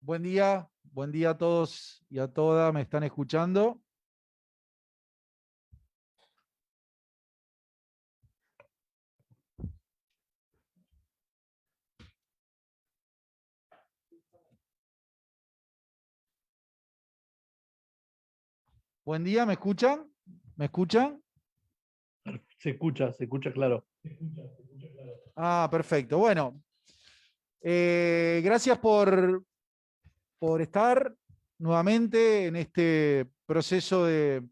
buen día a todos y a todas, ¿me están escuchando? Buen día, ¿me escuchan? ¿Me escuchan? Se escucha claro. Ah, perfecto. Bueno, gracias por estar nuevamente en este proceso de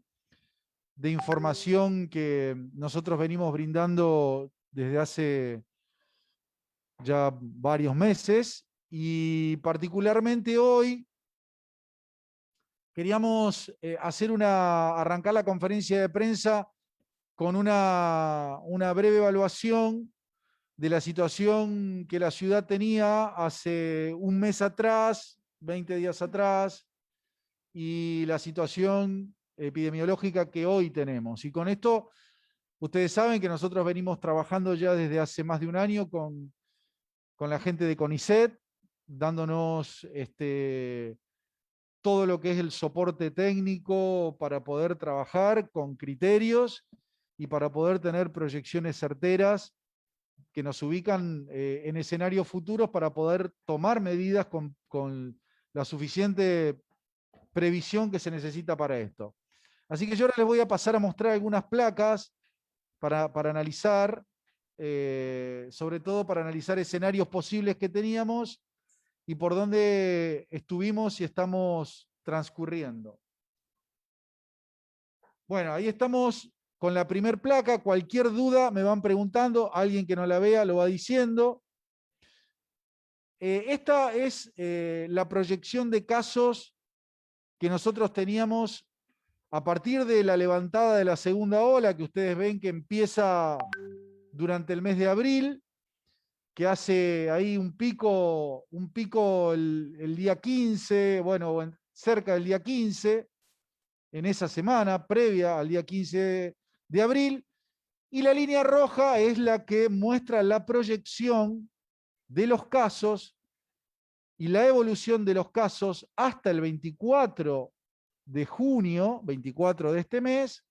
información que nosotros venimos brindando desde hace ya varios meses y particularmente hoy queríamos arrancar la conferencia de prensa con una breve evaluación de la situación que la ciudad tenía hace un mes atrás, 20 días atrás, y la situación epidemiológica que hoy tenemos. Y con esto, ustedes saben que nosotros venimos trabajando ya desde hace más de un año con la gente de CONICET, dándonos todo lo que es el soporte técnico para poder trabajar con criterios y para poder tener proyecciones certeras que nos ubican en escenarios futuros para poder tomar medidas con la suficiente previsión que se necesita para esto. Así que yo ahora les voy a pasar a mostrar algunas placas para analizar, sobre todo para analizar escenarios posibles que teníamos y por dónde estuvimos y estamos transcurriendo. Bueno, ahí estamos con la primer placa. Cualquier duda me van preguntando, alguien que no la vea lo va diciendo. Esta es la proyección de casos que nosotros teníamos a partir de la levantada de la segunda ola, que ustedes ven que empieza durante el mes de abril, que hace ahí un pico el día 15, bueno, cerca del día 15, en esa semana previa al día 15 de abril, y la línea roja es la que muestra la proyección de los casos y la evolución de los casos hasta el 24 de junio, 24 de este mes,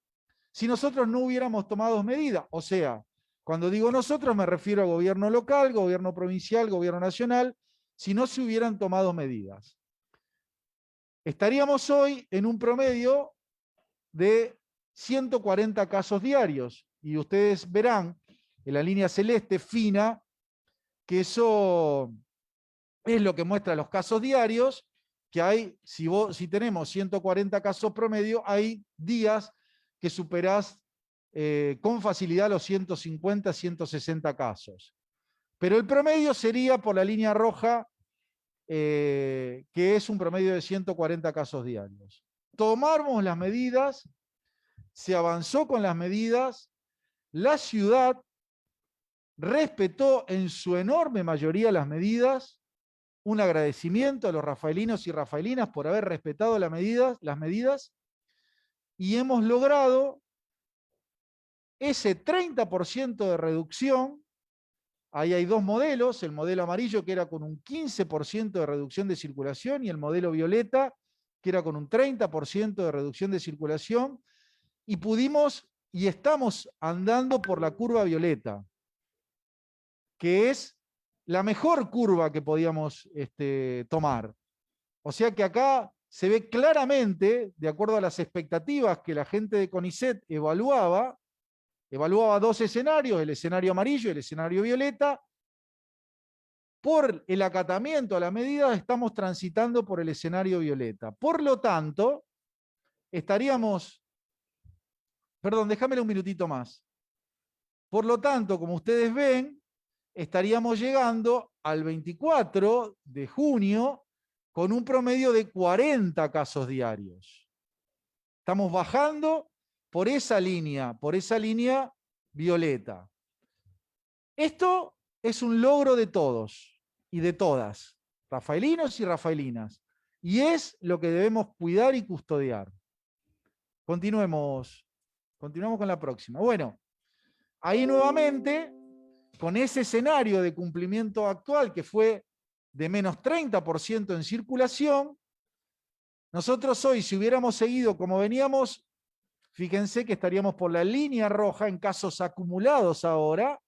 si nosotros no hubiéramos tomado medidas. O sea, cuando digo nosotros me refiero a gobierno local, gobierno provincial, gobierno nacional, si no se hubieran tomado medidas. Estaríamos hoy en un promedio de 140 casos diarios. Y ustedes verán en la línea celeste fina que eso es lo que muestra los casos diarios, que hay, si tenemos 140 casos promedio, hay días que superás con facilidad los 150, 160 casos. Pero el promedio sería por la línea roja, que es un promedio de 140 casos diarios. Tomamos las medidas, se avanzó con las medidas, la ciudad respetó en su enorme mayoría las medidas. Un agradecimiento a los rafaelinos y rafaelinas por haber respetado las medidas, y hemos logrado ese 30% de reducción. Ahí hay dos modelos, el modelo amarillo que era con un 15% de reducción de circulación y el modelo violeta que era con un 30% de reducción de circulación, y pudimos y estamos andando por la curva violeta, que es la mejor curva que podíamos tomar. O sea que acá se ve claramente, de acuerdo a las expectativas que la gente de CONICET evaluaba dos escenarios, el escenario amarillo y el escenario violeta. Por el acatamiento a la medida estamos transitando por el escenario violeta. Por lo tanto, déjamelo un minutito más. Por lo tanto, como ustedes ven, estaríamos llegando al 24 de junio con un promedio de 40 casos diarios. Estamos bajando por esa línea violeta. Esto es un logro de todos y de todas, rafaelinos y rafaelinas, y es lo que debemos cuidar y custodiar. Continuemos con la próxima. Bueno, ahí nuevamente, con ese escenario de cumplimiento actual que fue de menos 30% en circulación. Nosotros hoy, si hubiéramos seguido como veníamos, fíjense que estaríamos por la línea roja en casos acumulados ahora,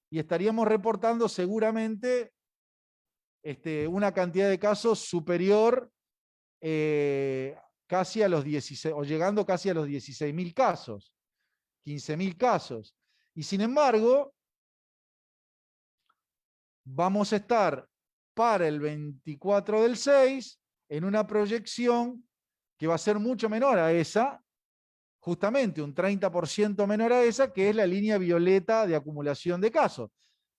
y estaríamos reportando seguramente una cantidad de casos superior casi a los 16, o llegando casi a los 16.000 casos, 15.000 casos. Y sin embargo, vamos a estar para el 24 del 6 en una proyección que va a ser mucho menor a esa, justamente un 30% menor a esa, que es la línea violeta de acumulación de casos.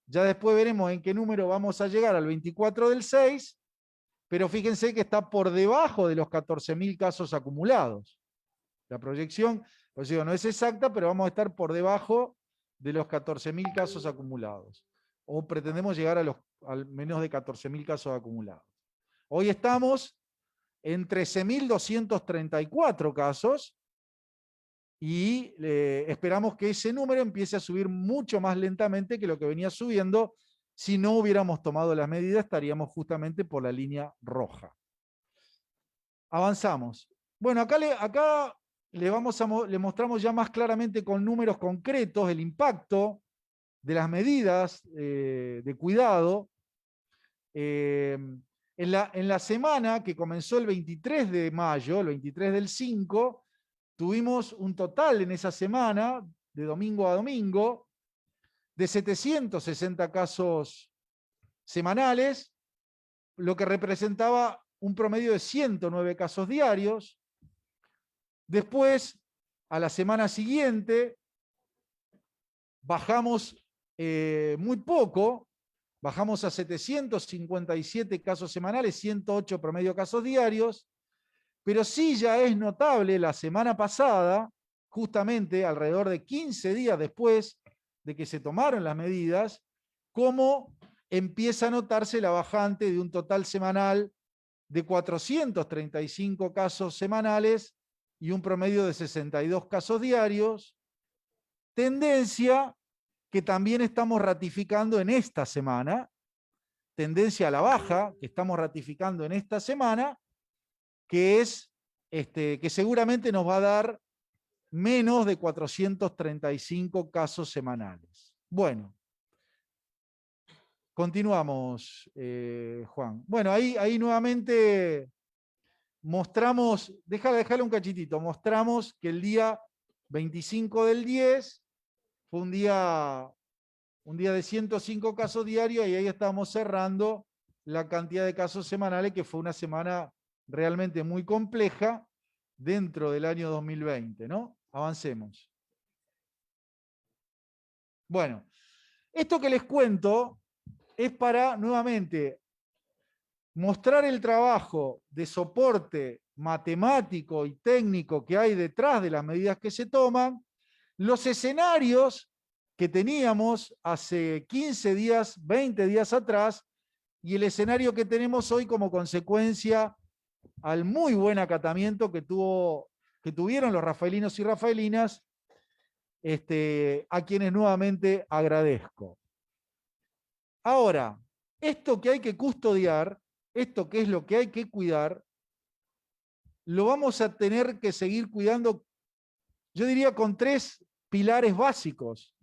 Ya después veremos en qué número vamos a llegar al 24 del 6, pero fíjense que está por debajo de los 14.000 casos acumulados. La proyección, pues digo, no es exacta, pero vamos a estar por debajo de los 14.000 casos acumulados. O pretendemos llegar al menos de 14.000 casos acumulados. Hoy estamos en 13.234 casos, y esperamos que ese número empiece a subir mucho más lentamente que lo que venía subiendo. Si no hubiéramos tomado las medidas, estaríamos justamente por la línea roja. Avanzamos. Bueno, acá le mostramos ya más claramente con números concretos el impacto de las medidas de cuidado. En la semana que comenzó el 23 de mayo, el 23 del 5, tuvimos un total en esa semana, de domingo a domingo, de 760 casos semanales, lo que representaba un promedio de 109 casos diarios. Después, a la semana siguiente, bajamos muy poco, bajamos a 757 casos semanales, 108 promedio casos diarios, pero sí ya es notable la semana pasada, justamente alrededor de 15 días después de que se tomaron las medidas, cómo empieza a notarse la bajante de un total semanal de 435 casos semanales y un promedio de 62 casos diarios, tendencia que también estamos ratificando en esta semana, tendencia a la baja que estamos ratificando en esta semana, que es que seguramente nos va a dar menos de 435 casos semanales. Bueno, continuamos, Juan. Bueno, ahí nuevamente mostramos, déjale un cachitito, mostramos que el día 25 del 10 fue un día de 105 casos diarios, y ahí estamos cerrando la cantidad de casos semanales, que fue una semana realmente muy compleja dentro del año 2020, ¿no? Avancemos. Bueno, esto que les cuento es para, nuevamente, mostrar el trabajo de soporte matemático y técnico que hay detrás de las medidas que se toman, los escenarios que teníamos hace 15 días, 20 días atrás, y el escenario que tenemos hoy como consecuencia al muy buen acatamiento que tuvieron los rafaelinos y rafaelinas, a quienes nuevamente agradezco. Ahora, esto que hay que custodiar, esto que es lo que hay que cuidar, lo vamos a tener que seguir cuidando, yo diría, con 3 pilares básicos.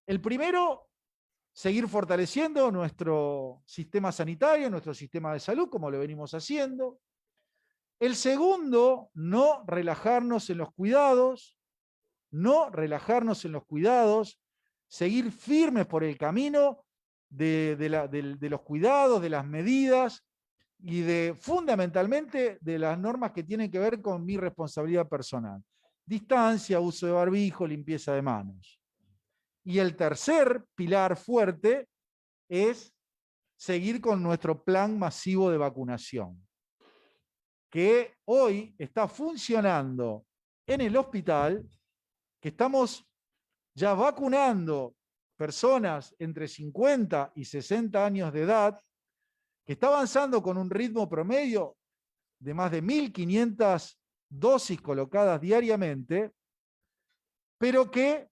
El primero, seguir fortaleciendo nuestro sistema sanitario, nuestro sistema de salud, como lo venimos haciendo. El segundo, no relajarnos en los cuidados, seguir firmes por el camino de los cuidados, de las medidas y fundamentalmente de las normas que tienen que ver con mi responsabilidad personal. Distancia, uso de barbijo, limpieza de manos. Y el tercer pilar fuerte es seguir con nuestro plan masivo de vacunación, que hoy está funcionando en el hospital, que estamos ya vacunando personas entre 50 y 60 años de edad, que está avanzando con un ritmo promedio de más de 1.500 dosis colocadas diariamente, pero que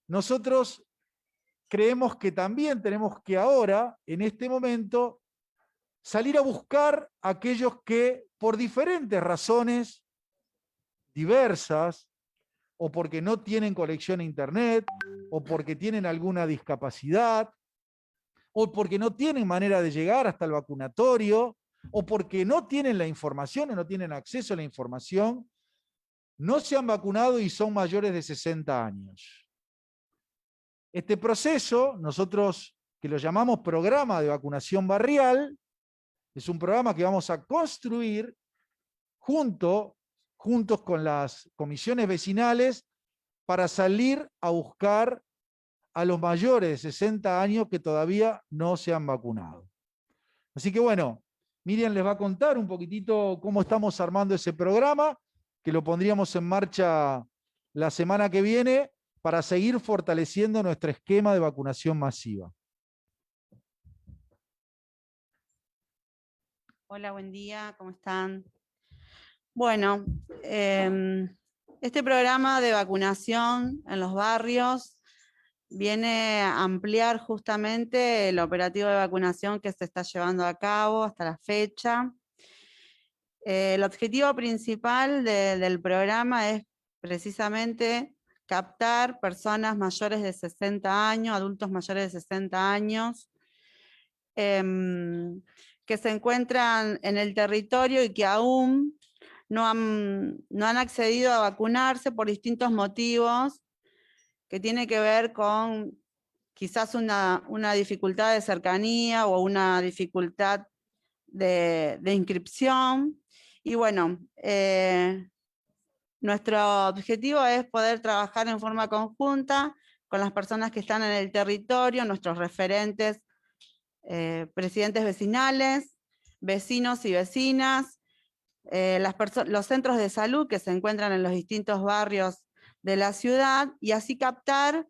nosotros creemos que también tenemos que ahora, en este momento, salir a buscar a aquellos que por diferentes razones diversas, o porque no tienen conexión a internet, o porque tienen alguna discapacidad, o porque no tienen manera de llegar hasta el vacunatorio, o porque no tienen la información o no tienen acceso a la información, no se han vacunado y son mayores de 60 años. Este proceso, nosotros que lo llamamos programa de vacunación barrial, es un programa que vamos a construir juntos con las comisiones vecinales para salir a buscar a los mayores de 60 años que todavía no se han vacunado. Así que bueno, Miriam les va a contar un poquitito cómo estamos armando ese programa, que lo pondríamos en marcha la semana que viene para seguir fortaleciendo nuestro esquema de vacunación masiva. Hola, buen día, ¿cómo están? Bueno, este programa de vacunación en los barrios viene a ampliar justamente el operativo de vacunación que se está llevando a cabo hasta la fecha. El objetivo principal del programa es precisamente captar personas mayores de 60 años, adultos mayores de 60 años, que se encuentran en el territorio y que aún no han accedido a vacunarse por distintos motivos, que tiene que ver con quizás una dificultad de cercanía o una dificultad de inscripción. Y bueno, nuestro objetivo es poder trabajar en forma conjunta con las personas que están en el territorio, nuestros referentes, presidentes vecinales, vecinos y vecinas, los centros de salud que se encuentran en los distintos barrios de la ciudad, y así captar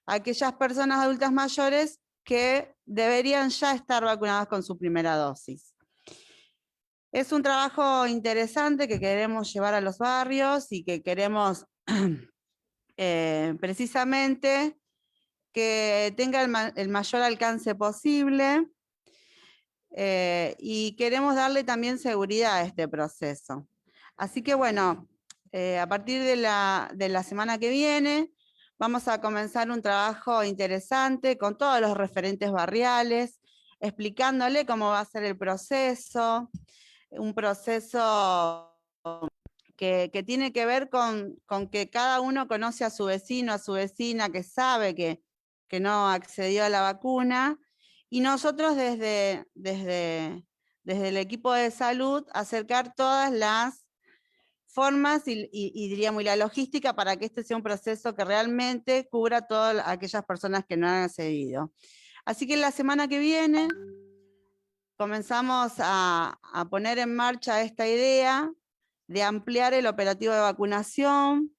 a aquellas personas adultas mayores que deberían ya estar vacunadas con su primera dosis. Es un trabajo interesante que queremos llevar a los barrios y que queremos precisamente que tenga el mayor alcance posible, y queremos darle también seguridad a este proceso. Así que bueno, a partir de la semana que viene vamos a comenzar un trabajo interesante con todos los referentes barriales, explicándole cómo va a ser el proceso, un proceso que tiene que ver con que cada uno conoce a su vecino, a su vecina, que sabe que no accedió a la vacuna, y nosotros desde el equipo de salud acercar todas las formas y diríamos, y la logística para que este sea un proceso que realmente cubra a todas aquellas personas que no han accedido. Así que la semana que viene comenzamos a poner en marcha esta idea de ampliar el operativo de vacunación,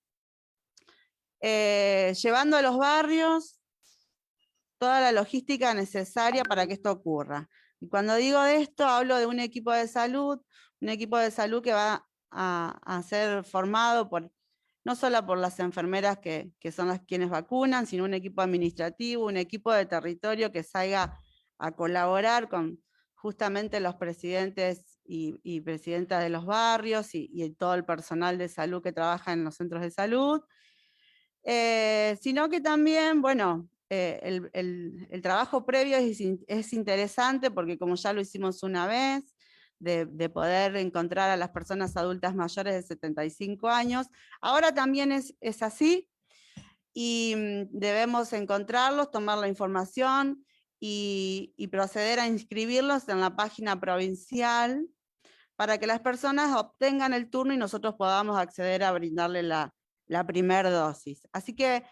llevando a los barrios toda la logística necesaria para que esto ocurra. Y cuando digo esto, hablo de un equipo de salud que va a ser formado no solo por las enfermeras que son las quienes vacunan, sino un equipo administrativo, un equipo de territorio que salga a colaborar con justamente los presidentes y presidentas de los barrios y todo el personal de salud que trabaja en los centros de salud, sino que también, bueno, el trabajo previo es interesante porque como ya lo hicimos una vez, de poder encontrar a las personas adultas mayores de 75 años, ahora también es así, y debemos encontrarlos, tomar la información y proceder a inscribirlos en la página provincial para que las personas obtengan el turno y nosotros podamos acceder a brindarle la primera dosis. Así que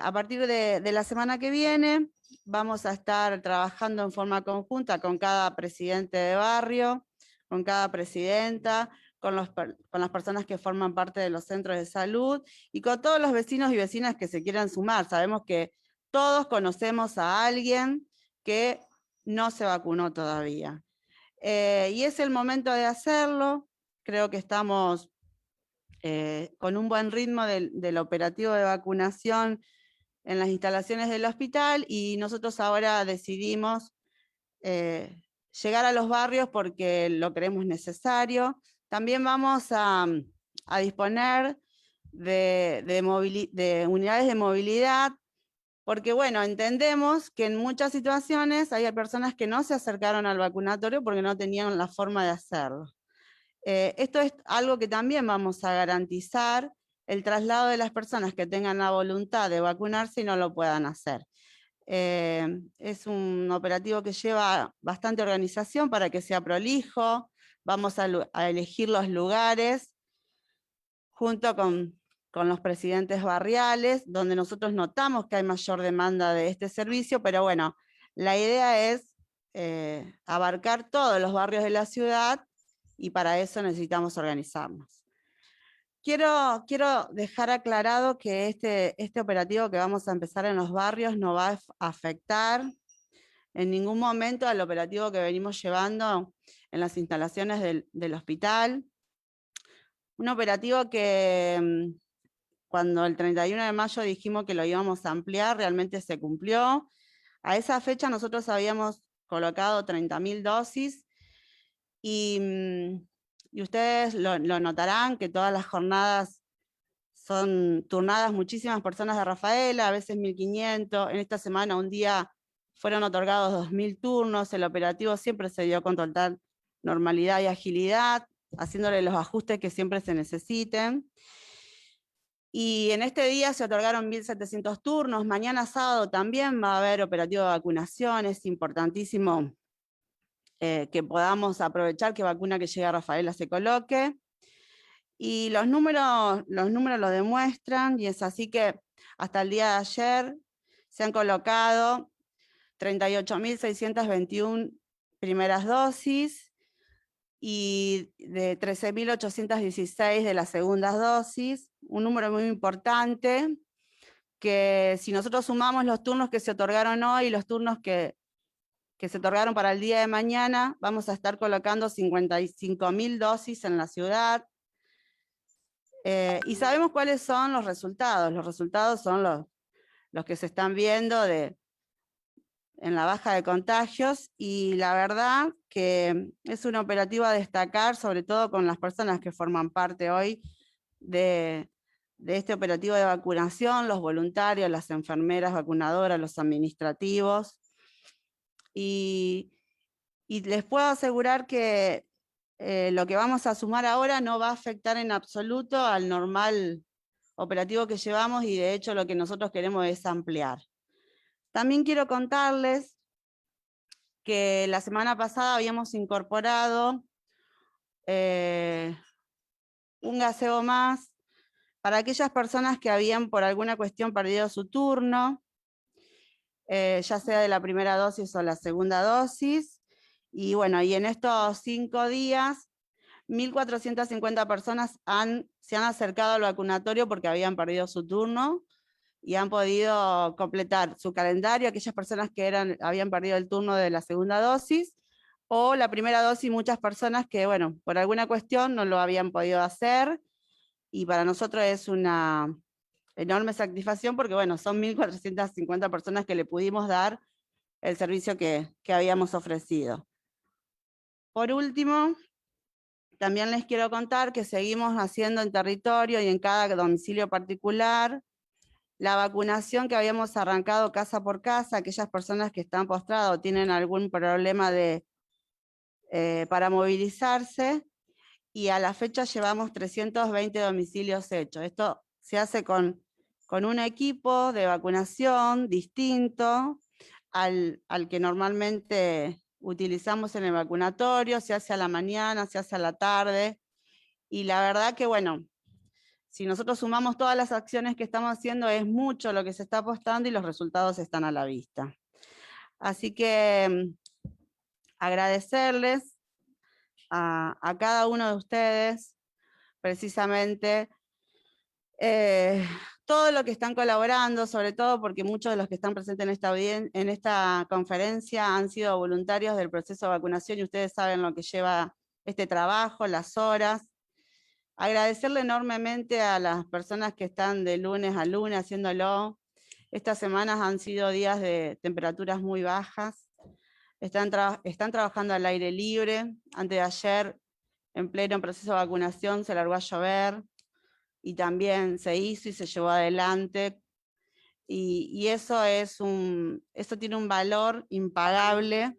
a partir de la semana que viene vamos a estar trabajando en forma conjunta con cada presidente de barrio, con cada presidenta, con las personas que forman parte de los centros de salud y con todos los vecinos y vecinas que se quieran sumar. Sabemos que todos conocemos a alguien que no se vacunó todavía. Y es el momento de hacerlo. Creo que estamos con un buen ritmo del operativo de vacunación en las instalaciones del hospital, y nosotros ahora decidimos llegar a los barrios porque lo creemos necesario. También vamos a disponer de unidades de movilidad, porque bueno, entendemos que en muchas situaciones hay personas que no se acercaron al vacunatorio porque no tenían la forma de hacerlo. Esto es algo que también vamos a garantizar, el traslado de las personas que tengan la voluntad de vacunarse y no lo puedan hacer. Es un operativo que lleva bastante organización para que sea prolijo. Vamos a elegir los lugares junto con los presidentes barriales, donde nosotros notamos que hay mayor demanda de este servicio, pero bueno, la idea es abarcar todos los barrios de la ciudad y para eso necesitamos organizarnos. Quiero dejar aclarado que este operativo que vamos a empezar en los barrios no va a afectar en ningún momento al operativo que venimos llevando en las instalaciones del hospital. Un operativo que cuando el 31 de mayo dijimos que lo íbamos a ampliar, realmente se cumplió. A esa fecha nosotros habíamos colocado 30.000 dosis y ustedes lo notarán que todas las jornadas son turnadas muchísimas personas de Rafaela, a veces 1.500, en esta semana un día fueron otorgados 2.000 turnos, el operativo siempre se dio con total normalidad y agilidad, haciéndole los ajustes que siempre se necesiten. Y en este día se otorgaron 1.700 turnos, mañana sábado también va a haber operativo de vacunación, es importantísimo que podamos aprovechar que vacuna que llega a Rafaela se coloque. Y los números lo demuestran, y es así que hasta el día de ayer se han colocado 38.621 primeras dosis y de 13.816 de las segundas dosis, un número muy importante, que si nosotros sumamos los turnos que se otorgaron hoy y los turnos que se otorgaron para el día de mañana, vamos a estar colocando 55.000 dosis en la ciudad. Y sabemos cuáles son los resultados son los que se están viendo en la baja de contagios, y la verdad que es un operativo a destacar, sobre todo con las personas que forman parte hoy de este operativo de vacunación, los voluntarios, las enfermeras vacunadoras, los administrativos, y les puedo asegurar que lo que vamos a sumar ahora no va a afectar en absoluto al normal operativo que llevamos, y de hecho lo que nosotros queremos es ampliar. También quiero contarles que la semana pasada habíamos incorporado un gaseo más para aquellas personas que habían por alguna cuestión perdido su turno, ya sea de la primera dosis o la segunda dosis, y bueno, y en estos 5 días 1.450 personas se han acercado al vacunatorio porque habían perdido su turno y han podido completar su calendario, aquellas personas que habían perdido el turno de la segunda dosis, o la primera dosis, muchas personas que, bueno, por alguna cuestión no lo habían podido hacer, y para nosotros es una enorme satisfacción porque, bueno, son 1.450 personas que le pudimos dar el servicio que habíamos ofrecido. Por último, también les quiero contar que seguimos haciendo en territorio y en cada domicilio particular la vacunación que habíamos arrancado casa por casa, aquellas personas que están postradas o tienen algún problema para movilizarse, y a la fecha llevamos 320 domicilios hechos. Esto se hace con un equipo de vacunación distinto al que normalmente utilizamos en el vacunatorio, se hace a la mañana, se hace a la tarde, y la verdad que bueno, si nosotros sumamos todas las acciones que estamos haciendo, es mucho lo que se está apostando y los resultados están a la vista. Así que agradecerles a cada uno de ustedes, precisamente, todo lo que están colaborando, sobre todo porque muchos de los que están presentes en esta conferencia han sido voluntarios del proceso de vacunación, y ustedes saben lo que lleva este trabajo, las horas. Agradecerle enormemente a las personas que están de lunes a lunes haciéndolo. Estas semanas han sido días de temperaturas muy bajas. están trabajando al aire libre. Antes de ayer, en pleno proceso de vacunación, se largó a llover, y también se hizo y se llevó adelante. Y eso tiene un valor impagable,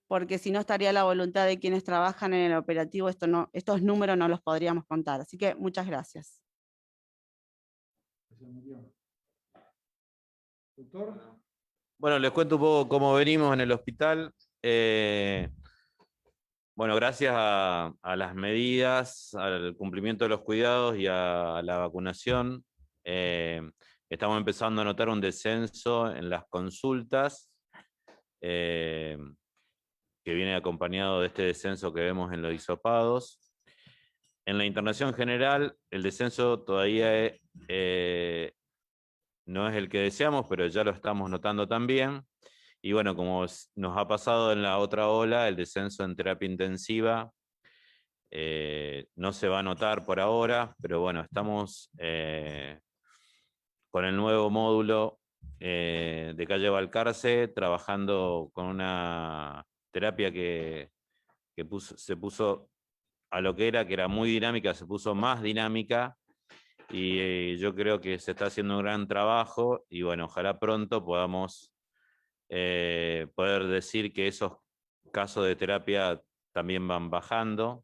porque si no estaría la voluntad de quienes trabajan en el operativo, estos números no los podríamos contar. Así que muchas gracias. Doctor. Bueno, les cuento un poco cómo venimos en el hospital. Bueno, gracias a las medidas, al cumplimiento de los cuidados y a la vacunación, estamos empezando a notar un descenso en las consultas, que viene acompañado de este descenso que vemos en los hisopados. En la internación general, el descenso todavía no es el que deseamos, pero ya lo estamos notando también. Y bueno, como nos ha pasado en la otra ola, el descenso en terapia intensiva no se va a notar por ahora, pero bueno, estamos con el nuevo módulo de calle Balcarce, trabajando con una terapia que se puso a lo que era muy dinámica, se puso más dinámica, y yo creo que se está haciendo un gran trabajo, y bueno, ojalá pronto podamos poder decir que esos casos de terapia también van bajando.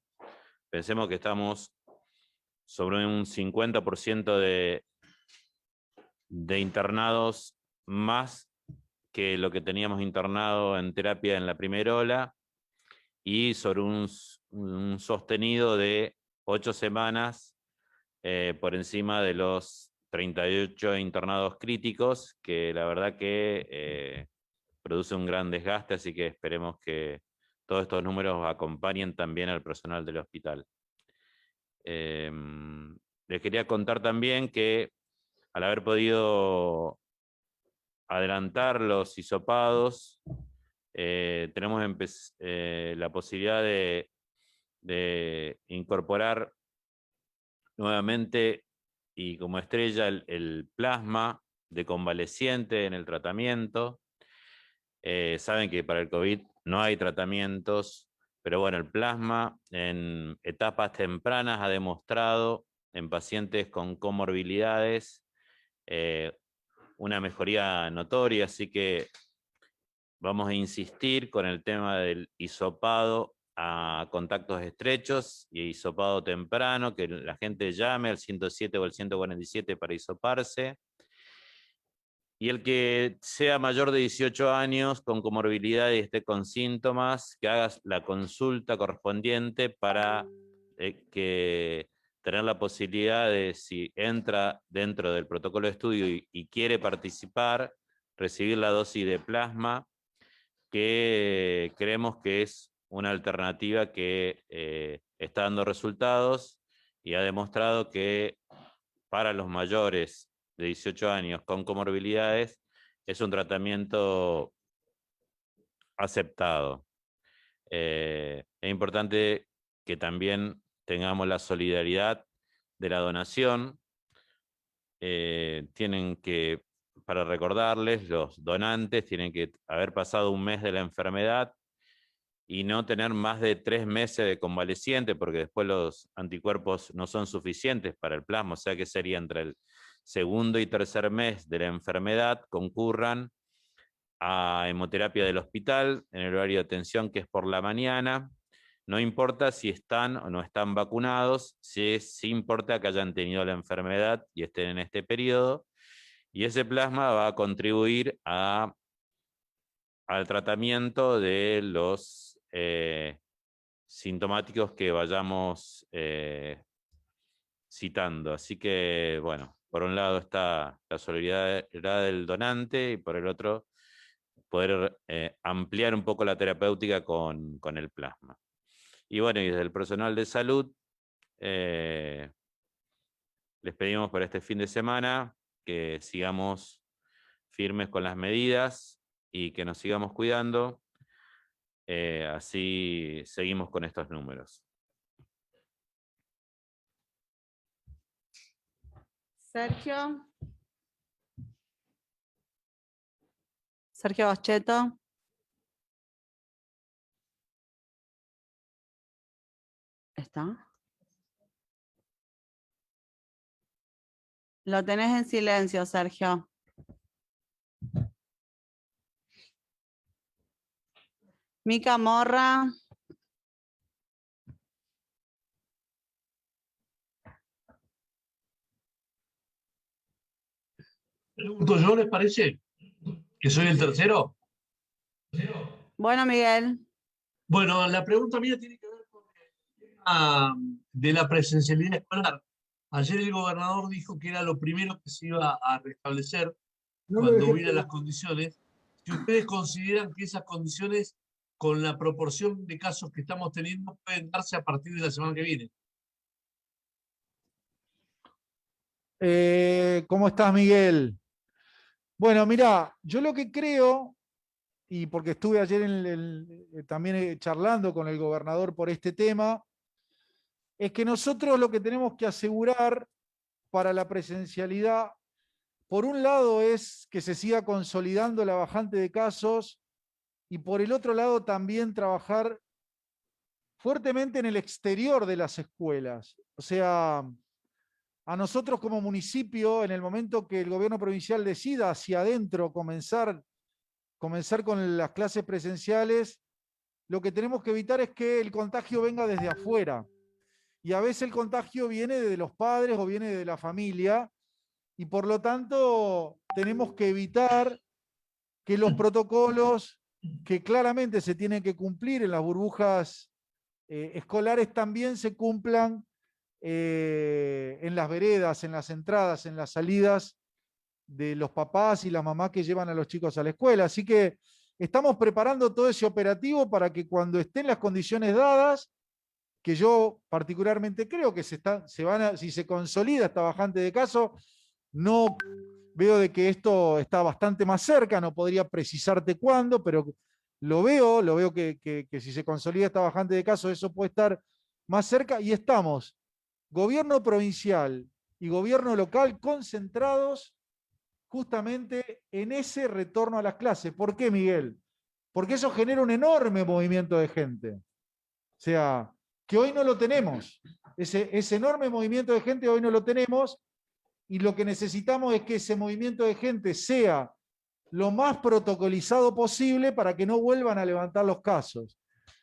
Pensemos que estamos sobre un 50% de internados más que lo que teníamos internado en terapia en la primera ola, y sobre un sostenido de 8 semanas por encima de los 38 internados críticos, que la verdad que produce un gran desgaste, así que esperemos que todos estos números acompañen también al personal del hospital. Les quería contar también que al haber podido adelantar los hisopados, tenemos la posibilidad de incorporar nuevamente y como estrella el plasma de convaleciente en el tratamiento. Saben que para el COVID no hay tratamientos, pero bueno, el plasma en etapas tempranas ha demostrado en pacientes con comorbilidades una mejoría notoria, así que vamos a insistir con el tema del hisopado a contactos estrechos y hisopado temprano, que la gente llame al 107 o al 147 para hisoparse. Y el que sea mayor de 18 años con comorbilidad y esté con síntomas, que haga la consulta correspondiente para tener la posibilidad de, si entra dentro del protocolo de estudio y quiere participar, recibir la dosis de plasma, que creemos que es una alternativa que está dando resultados y ha demostrado que para los mayores de 18 años con comorbilidades es un tratamiento aceptado. Es importante que también tengamos la solidaridad de la donación. Tienen que, para recordarles, los donantes tienen que haber pasado un mes de la enfermedad y no tener más de 3 meses de convaleciente, porque después los anticuerpos no son suficientes para el plasma, o sea que sería entre el segundo y tercer mes de la enfermedad concurran a hemoterapia del hospital en el horario de atención, que es por la mañana. No importa si están o no están vacunados, sí importa que hayan tenido la enfermedad y estén en este periodo, y ese plasma va a contribuir al tratamiento de los sintomáticos que vayamos citando. Así que, bueno, por un lado está la solidaridad del donante, y por el otro poder ampliar un poco la terapéutica con el plasma. Y bueno, y desde el personal de salud, les pedimos para este fin de semana que sigamos firmes con las medidas y que nos sigamos cuidando. Así seguimos con estos números. Sergio. Sergio Bacheto. ¿Está? Lo tenés en silencio, Sergio. Mica Morra. Pregunto yo, ¿les parece? ¿Que soy el tercero? Bueno, Miguel. Bueno, la pregunta mía tiene que ver con el tema de la presencialidad escolar. Ayer el gobernador dijo que era lo primero que se iba a restablecer cuando hubiera las condiciones. Si ustedes consideran que esas condiciones, con la proporción de casos que estamos teniendo, pueden darse a partir de la semana que viene. ¿Cómo estás, Miguel? Bueno, mira, yo lo que creo, y porque estuve ayer también charlando con el gobernador por este tema, es que nosotros lo que tenemos que asegurar para la presencialidad, por un lado, es que se siga consolidando la bajante de casos, y por el otro lado también trabajar fuertemente en el exterior de las escuelas. O sea, a nosotros como municipio, en el momento que el gobierno provincial decida hacia adentro comenzar con las clases presenciales, lo que tenemos que evitar es que el contagio venga desde afuera. Y a veces el contagio viene de los padres o viene de la familia, y por lo tanto tenemos que evitar que los protocolos que claramente se tienen que cumplir en las burbujas escolares también se cumplan en las veredas, en las entradas, en las salidas de los papás y las mamás que llevan a los chicos a la escuela. Así que estamos preparando todo ese operativo para que cuando estén las condiciones dadas, que yo particularmente creo que si se consolida esta bajante de casos, no veo de que esto está bastante más cerca, no podría precisarte cuándo, pero lo veo que si se consolida esta bajante de casos, eso puede estar más cerca, y estamos, gobierno provincial y gobierno local, concentrados justamente en ese retorno a las clases. ¿Por qué, Miguel? Porque eso genera un enorme movimiento de gente. O sea, que hoy no lo tenemos. Ese enorme movimiento de gente hoy no lo tenemos, y lo que necesitamos es que ese movimiento de gente sea lo más protocolizado posible para que no vuelvan a levantar los casos.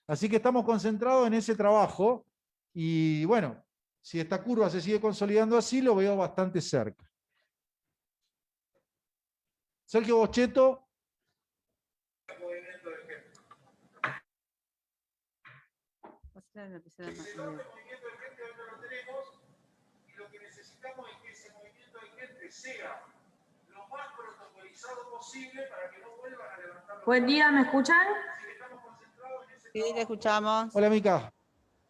Así que estamos concentrados en ese trabajo, y bueno, si esta curva se sigue consolidando así, lo veo bastante cerca. Sergio Boschetto. Buen día, ¿me escuchan? Sí, te escuchamos. Hola, Mica.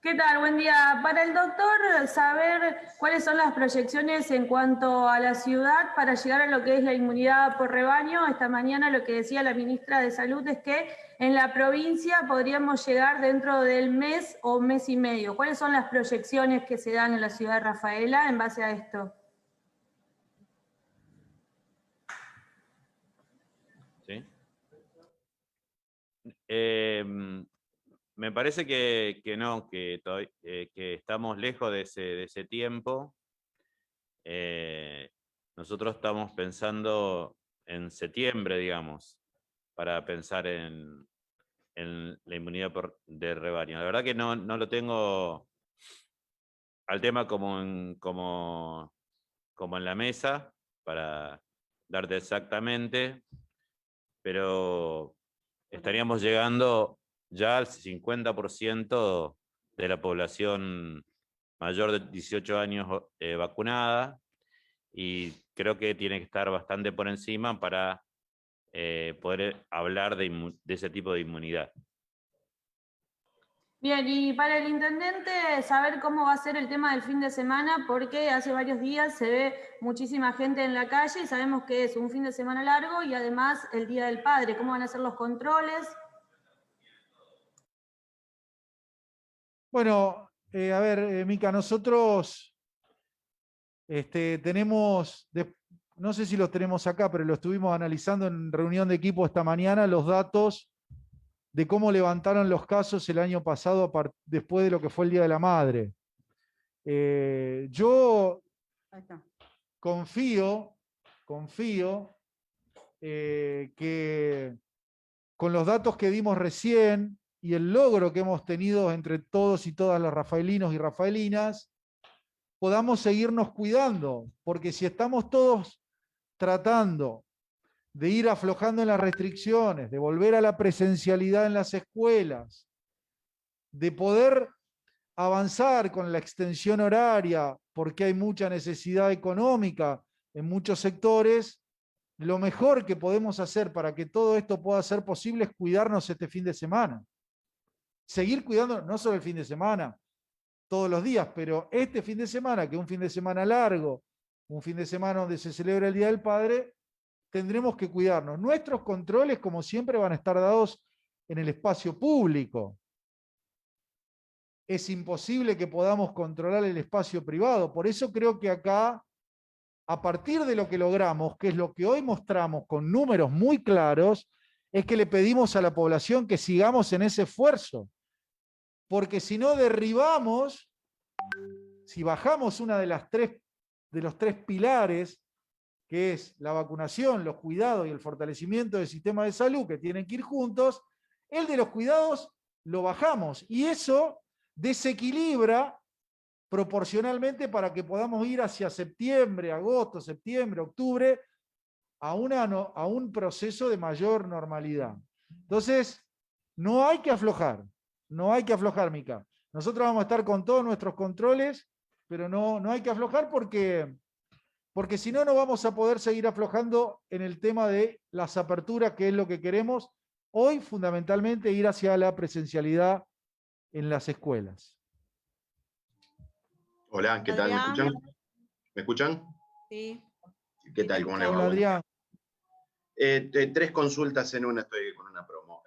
¿Qué tal? Buen día. Para el doctor, saber cuáles son las proyecciones en cuanto a la ciudad para llegar a lo que es la inmunidad por rebaño. Esta mañana lo que decía la ministra de Salud es que en la provincia podríamos llegar dentro del mes o mes y medio. ¿Cuáles son las proyecciones que se dan en la ciudad de Rafaela en base a esto? ¿Sí? Me parece que no, que estamos lejos de ese tiempo. Nosotros estamos pensando en septiembre, digamos, para pensar en la inmunidad de rebaño. La verdad que no lo tengo al tema como en la mesa para darte exactamente, pero estaríamos llegando ya al 50% de la población mayor de 18 años vacunada, y creo que tiene que estar bastante por encima para poder hablar de ese tipo de inmunidad. Bien, y para el intendente, saber cómo va a ser el tema del fin de semana, porque hace varios días se ve muchísima gente en la calle y sabemos que es un fin de semana largo y además el Día del Padre. ¿Cómo van a ser los controles? Bueno, a ver, Mica, nosotros tenemos, no sé si los tenemos acá, pero lo estuvimos analizando en reunión de equipo esta mañana, los datos de cómo levantaron los casos el año pasado después de lo que fue el Día de la Madre. Yo Ahí está. confío que con los datos que dimos recién y el logro que hemos tenido entre todos y todas los rafaelinos y rafaelinas, podamos seguirnos cuidando, porque si estamos todos tratando de ir aflojando en las restricciones, de volver a la presencialidad en las escuelas, de poder avanzar con la extensión horaria, porque hay mucha necesidad económica en muchos sectores, lo mejor que podemos hacer para que todo esto pueda ser posible es cuidarnos este fin de semana. Seguir cuidando, no solo el fin de semana, todos los días, pero este fin de semana, que es un fin de semana largo, un fin de semana donde se celebra el Día del Padre, tendremos que cuidarnos. Nuestros controles, como siempre, van a estar dados en el espacio público. Es imposible que podamos controlar el espacio privado. Por eso creo que acá, a partir de lo que logramos, que es lo que hoy mostramos con números muy claros, es que le pedimos a la población que sigamos en ese esfuerzo. Porque si no derribamos, si bajamos una de los tres pilares, que es la vacunación, los cuidados y el fortalecimiento del sistema de salud, que tienen que ir juntos, el de los cuidados lo bajamos. Y eso desequilibra proporcionalmente para que podamos ir hacia septiembre, agosto, septiembre, octubre, a un proceso de mayor normalidad. Entonces, no hay que aflojar, Mica. Nosotros vamos a estar con todos nuestros controles, pero no hay que aflojar porque si no, no vamos a poder seguir aflojando en el tema de las aperturas, que es lo que queremos hoy, fundamentalmente ir hacia la presencialidad en las escuelas. Hola, ¿qué tal? ¿Me escuchan? ¿Me escuchan? Sí. ¿Qué tal? ¿Cómo le va? Hola, Adrián. 3 consultas en una, estoy con una promo.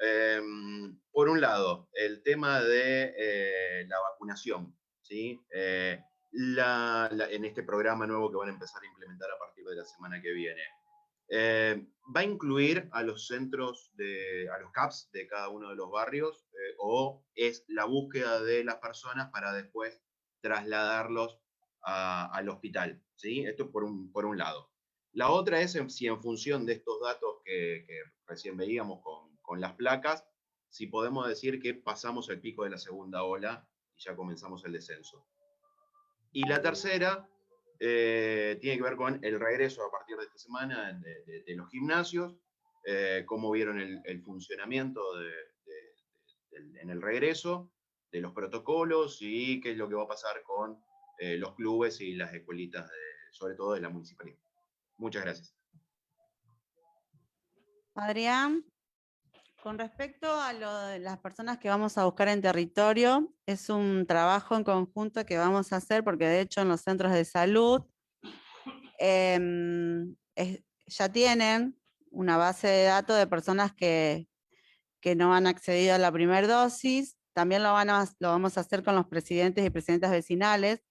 Por un lado, el tema de la vacunación, ¿sí? En este programa nuevo que van a empezar a implementar a partir de la semana que viene. ¿Va a incluir a los centros, a los CAPS de cada uno de los barrios? ¿O es la búsqueda de las personas para después trasladarlos al hospital? ¿Sí? Esto por un lado. La otra es si en función de estos datos que recién veíamos con las placas, si podemos decir que pasamos el pico de la segunda ola y ya comenzamos el descenso. Y la tercera tiene que ver con el regreso a partir de esta semana de los gimnasios, cómo vieron el funcionamiento en el regreso, de los protocolos y qué es lo que va a pasar con los clubes y las escuelitas, sobre todo de la municipalidad. Muchas gracias. Adrián, con respecto a lo de las personas que vamos a buscar en territorio, es un trabajo en conjunto que vamos a hacer, porque de hecho en los centros de salud ya tienen una base de datos de personas que no han accedido a la primera dosis. También lo vamos a hacer con los presidentes y presidentas vecinales,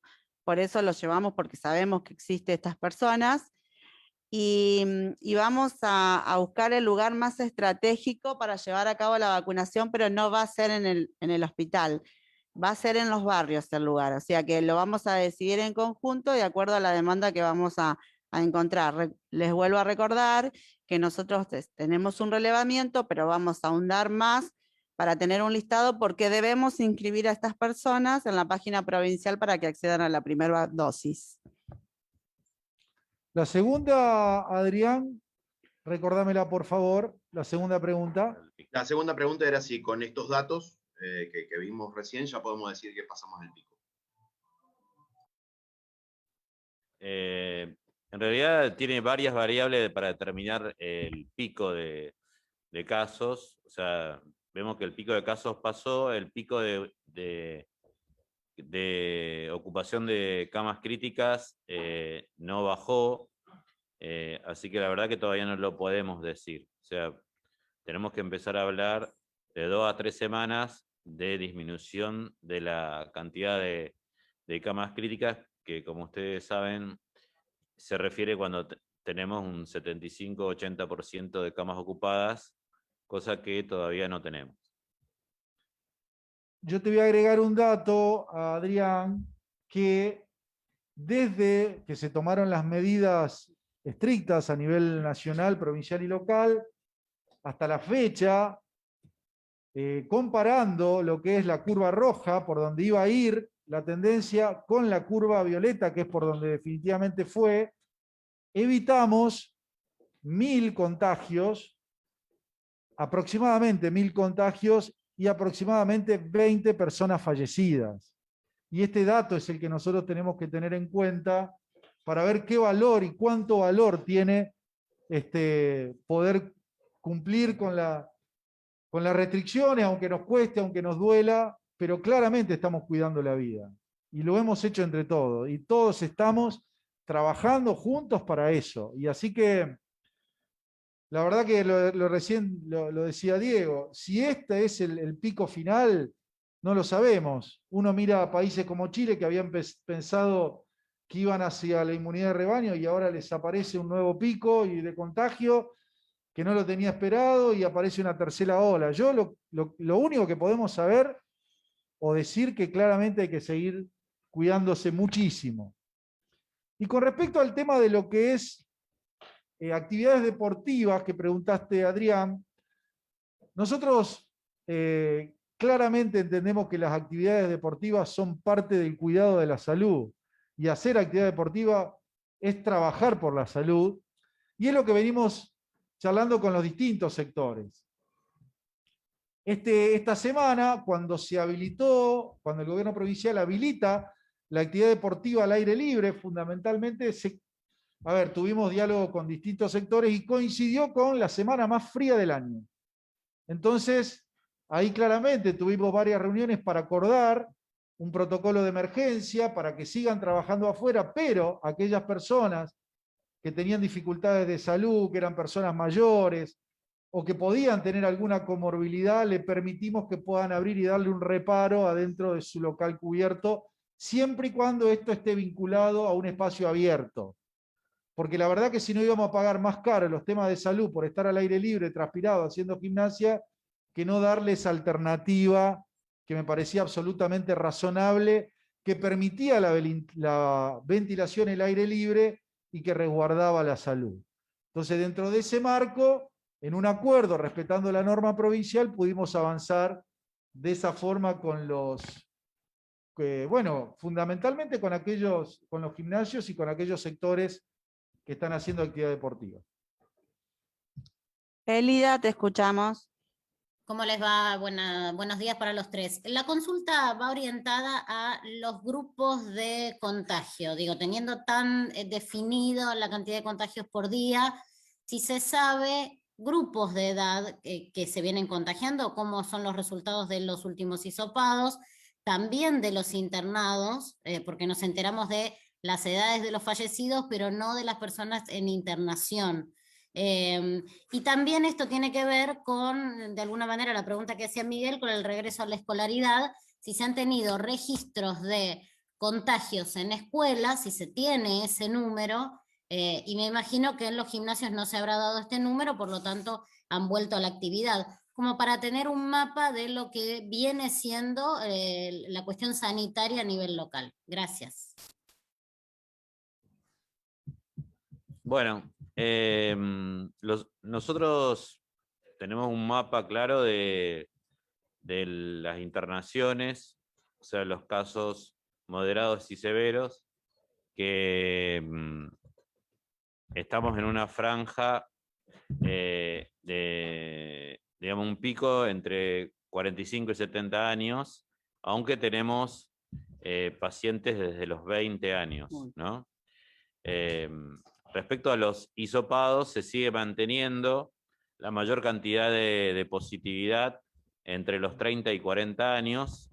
por eso lo llevamos, porque sabemos que existen estas personas. Y vamos a buscar el lugar más estratégico para llevar a cabo la vacunación, pero no va a ser en el hospital, va a ser en los barrios el lugar, o sea que lo vamos a decidir en conjunto de acuerdo a la demanda que vamos a encontrar. Les vuelvo a recordar que nosotros tenemos un relevamiento, pero vamos a ahondar más para tener un listado, porque debemos inscribir a estas personas en la página provincial para que accedan a la primera dosis. La segunda, Adrián, recordámela por favor, la segunda pregunta. La segunda pregunta era si con estos datos que vimos recién ya podemos decir que pasamos el pico. En realidad tiene varias variables para determinar el pico de casos. O sea, vemos que el pico de casos pasó, el pico de ocupación de camas críticas no bajó, así que la verdad que todavía no lo podemos decir. O sea, tenemos que empezar a hablar de 2 a 3 semanas de disminución de la cantidad de camas críticas, que como ustedes saben, se refiere cuando tenemos un 75-80% de camas ocupadas, cosa que todavía no tenemos. yo te voy a agregar un dato, Adrián, que desde que se tomaron las medidas estrictas a nivel nacional, provincial y local, hasta la fecha, comparando lo que es la curva roja, por donde iba a ir la tendencia, con la curva violeta, que es por donde definitivamente fue, evitamos 1000 contagios, aproximadamente 1000 contagios y aproximadamente 20 personas fallecidas. Y este dato es el que nosotros tenemos que tener en cuenta para ver qué valor y cuánto valor tiene poder cumplir con las restricciones, aunque nos cueste, aunque nos duela, pero claramente estamos cuidando la vida. Y lo hemos hecho entre todos. Y todos estamos trabajando juntos para eso. Y así que, la verdad que recién lo decía Diego, si este es el pico final, no lo sabemos. Uno mira a países como Chile que habían pensado que iban hacia la inmunidad de rebaño y ahora les aparece un nuevo pico y de contagio que no lo tenía esperado y aparece una tercera ola. Lo único que podemos saber o decir que claramente hay que seguir cuidándose muchísimo. Y con respecto al tema de lo que es actividades deportivas que preguntaste, Adrián, nosotros claramente entendemos que las actividades deportivas son parte del cuidado de la salud y hacer actividad deportiva es trabajar por la salud y es lo que venimos charlando con los distintos sectores. Esta semana, cuando el gobierno provincial habilita la actividad deportiva al aire libre, fundamentalmente tuvimos diálogo con distintos sectores y coincidió con la semana más fría del año. Entonces, ahí claramente tuvimos varias reuniones para acordar un protocolo de emergencia para que sigan trabajando afuera, pero aquellas personas que tenían dificultades de salud, que eran personas mayores o que podían tener alguna comorbilidad, le permitimos que puedan abrir y darle un reparo adentro de su local cubierto, siempre y cuando esto esté vinculado a un espacio abierto. Porque la verdad que si no íbamos a pagar más caro los temas de salud por estar al aire libre, transpirado, haciendo gimnasia, que no darles alternativa que me parecía absolutamente razonable, que permitía la ventilación en el aire libre y que resguardaba la salud. Entonces, dentro de ese marco, en un acuerdo, respetando la norma provincial, pudimos avanzar de esa forma con fundamentalmente con los gimnasios y con aquellos sectores que están haciendo actividad deportiva. Elida, te escuchamos. ¿Cómo les va? Buenos días para los tres. La consulta va orientada a los grupos de contagio. Digo, teniendo tan definido la cantidad de contagios por día, si se sabe grupos de edad que se vienen contagiando, cómo son los resultados de los últimos hisopados, también de los internados, porque nos enteramos de las edades de los fallecidos, pero no de las personas en internación. Y también esto tiene que ver con, de alguna manera, la pregunta que hacía Miguel, con el regreso a la escolaridad, si se han tenido registros de contagios en escuelas, si se tiene ese número, y me imagino que en los gimnasios no se habrá dado este número, por lo tanto han vuelto a la actividad, como para tener un mapa de lo que viene siendo la cuestión sanitaria a nivel local. Gracias. Bueno, nosotros tenemos un mapa claro de las internaciones, o sea, los casos moderados y severos, que estamos en una franja de, digamos, un pico entre 45 y 70 años, aunque tenemos pacientes desde los 20 años, ¿no? Respecto a los hisopados, se sigue manteniendo la mayor cantidad de positividad entre los 30 y 40 años,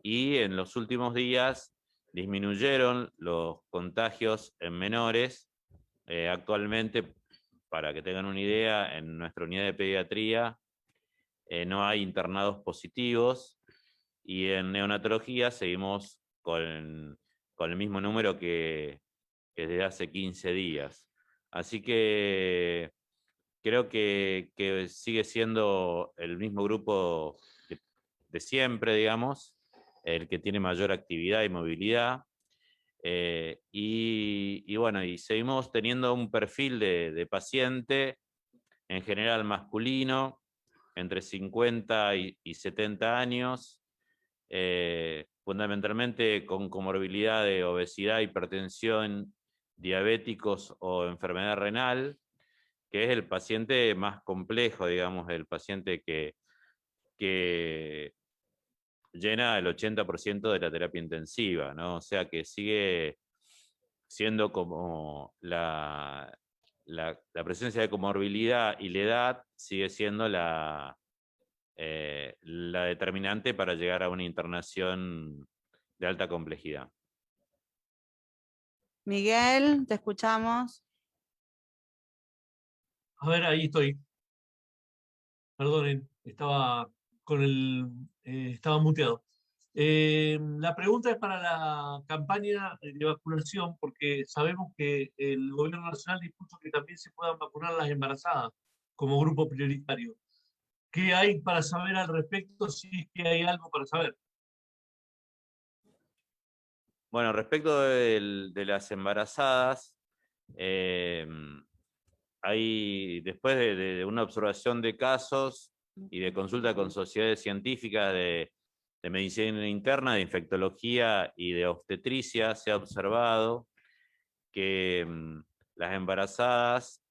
y en los últimos días disminuyeron los contagios en menores. Actualmente, para que tengan una idea, en nuestra unidad de pediatría no hay internados positivos, y en neonatología seguimos con el mismo número que desde hace 15 días. Así que creo que sigue siendo el mismo grupo de siempre, digamos, el que tiene mayor actividad y movilidad. Y bueno, y seguimos teniendo un perfil de paciente, en general masculino, entre 50 y 70 años, fundamentalmente con comorbilidad de obesidad, hipertensión, diabéticos o enfermedad renal, que es el paciente más complejo, digamos, el paciente que llena el 80% de la terapia intensiva, ¿no? O sea que sigue siendo como la presencia de comorbilidad y la edad sigue siendo la determinante para llegar a una internación de alta complejidad. Miguel, te escuchamos. A ver, ahí estoy. Perdonen, estaba estaba muteado. La pregunta es para la campaña de vacunación, porque sabemos que el gobierno nacional dispuso que también se puedan vacunar las embarazadas como grupo prioritario. ¿Qué hay para saber al respecto? Si es que hay algo para saber. Bueno, respecto de las embarazadas, después de una observación de casos y de consulta con sociedades científicas de medicina interna, de infectología y de obstetricia, se ha observado que las embarazadas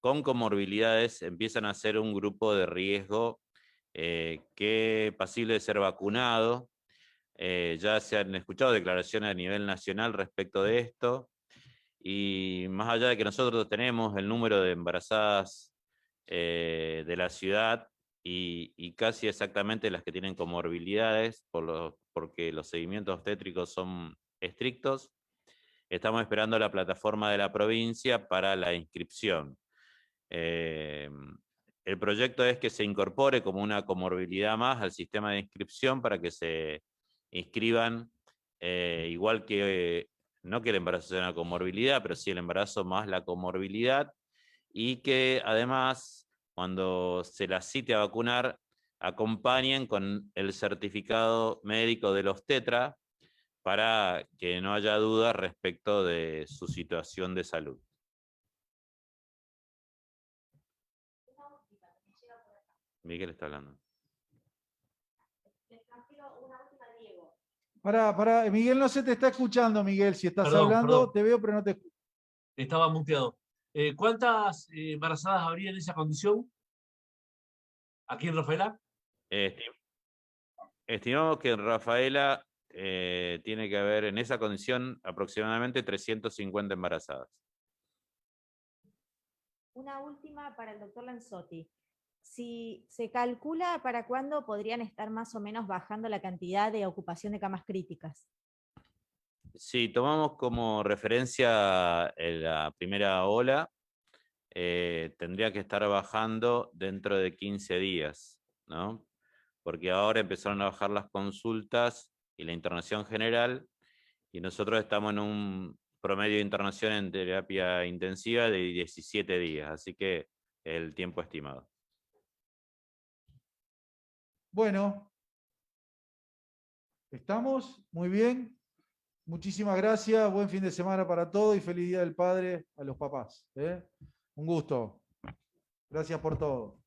con comorbilidades empiezan a ser un grupo de riesgo que es pasible de ser vacunado. Ya se han escuchado declaraciones a nivel nacional respecto de esto, y más allá de que nosotros tenemos el número de embarazadas de la ciudad y casi exactamente las que tienen comorbilidades, porque los seguimientos obstétricos son estrictos, estamos esperando la plataforma de la provincia para la inscripción. El proyecto es que se incorpore como una comorbilidad más al sistema de inscripción para que se inscriban igual que, no que el embarazo sea una comorbilidad, pero sí el embarazo más la comorbilidad, y que además cuando se las cite a vacunar acompañen con el certificado médico del obstetra para que no haya dudas respecto de su situación de salud. Miguel está hablando. Pará, Miguel, no se te está escuchando, Miguel. Si estás Perdón, hablando, perdón. te veo, pero no te escucho. Estaba muteado. ¿Cuántas embarazadas habría en esa condición? ¿Aquí en Rafaela? Estimamos que en Rafaela tiene que haber en esa condición aproximadamente 350 embarazadas. Una última para el doctor Lanzotti. Si se calcula para cuándo podrían estar más o menos bajando la cantidad de ocupación de camas críticas. Si tomamos como referencia la primera ola, tendría que estar bajando dentro de 15 días, ¿no? Porque ahora empezaron a bajar las consultas y la internación general, y nosotros estamos en un promedio de internación en terapia intensiva de 17 días, así que el tiempo estimado. Bueno, ¿estamos? Muy bien. Muchísimas gracias. Buen fin de semana para todos y feliz Día del Padre a los papás. Un gusto. Gracias por todo.